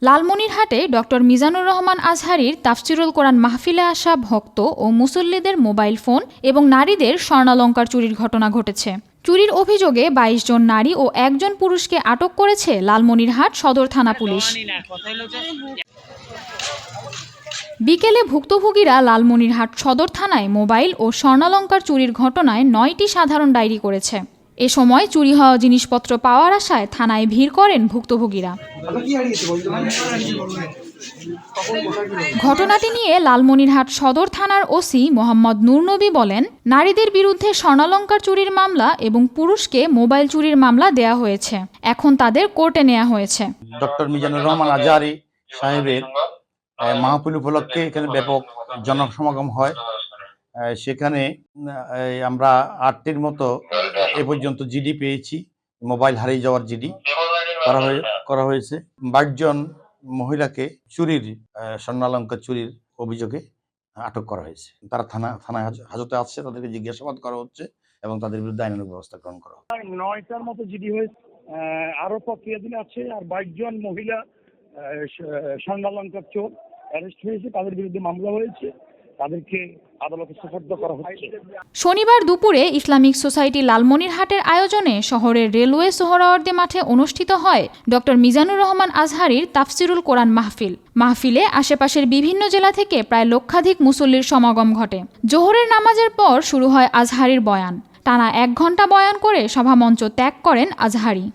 লালমনিরহাটে doctor Mizanur Rahman আজহারীর তাফসিরুল কোরআন মাহফিলে আসা ভক্ত ও মুসল্লিদের মোবাইল ফোন এবং নারীদের স্বর্ণালংকার চুরির ঘটনা ঘটেছে। চুরির অভিযোগে ২২ জন নারী ও ১ জন পুরুষকে আটক করেছে লালমনিরহাট সদর থানা পুলিশ। বিকেলে ভুক্তভোগীরা লালমনিরহাট সদর থানায় মোবাইল ও স্বর্ণালংকার চুরির ঘটনায় ৯টি সাধারণ ডায়েরি করেছে। এ সময় চুরি হওয়া জিনিসপত্র পাওয়ার আশায় থানায় ভিড় করেন ভুক্তভোগীরা। ঘটনাটি নিয়ে লালমনিরহাট সদর থানার ওসি মোহাম্মদ নুরনবী বলেন, নারীদের বিরুদ্ধে স্বর্ণালংকার চুরির মামলা এবং পুরুষকে মোবাইল চুরির মামলা দেয়া হয়েছে। এখন তাদের কোর্টে নেওয়া হয়েছে। ডক্টর মিজানুর রহমান আজহারী সাহেবের মাহফিল উপলক্ষে এখানে ব্যাপক জনসমাগম হয়। সেখানে আমরা ৮টির মতো এ পর্যন্ত জিডি পেয়েছি। মোবাইল হারিয়ে যাওয়ার জিডি করা হয়েছে। ২২ জন মহিলাকে চুরির স্বর্ণালংকার চুরির অভিযোগে আটক করা হয়েছে। তারা থানায় হাজতে আসছে, তাদেরকে জিজ্ঞাসাবাদ করা হচ্ছে এবং তাদের বিরুদ্ধে আইনানুগ ব্যবস্থা গ্রহণ করা হবে। ৯টার মতো জিডি হয়েছে, আরো প্রক্রিয়াধীন আছে। আর ২২ জন মহিলা স্বর্ণালংকার চোর অ্যারেস্ট হয়েছে, তাদের বিরুদ্ধে মামলা হয়েছে, তাদেরকে আদালতে সোপর্দ করা হচ্ছে। শনিবার দুপুরে ইসলামিক সোসাইটি লালমনিরহাটের আয়োজনে শহরের রেলওয়ে সোহরাওয়ার্দী মাঠে অনুষ্ঠিত হয় ডক্টর মিজানুর রহমান আজহারীর তাফসিরুল কোরআন মাহফিল। মাহফিলে আশেপাশের বিভিন্ন জেলা থেকে প্রায় লক্ষাধিক মুসল্লির সমাগম ঘটে। জোহরের নামাজের পর শুরু হয় আজহারীর বয়ান। টানা ১ ঘণ্টা বয়ান করে সভামঞ্চ ত্যাগ করেন আজহারী।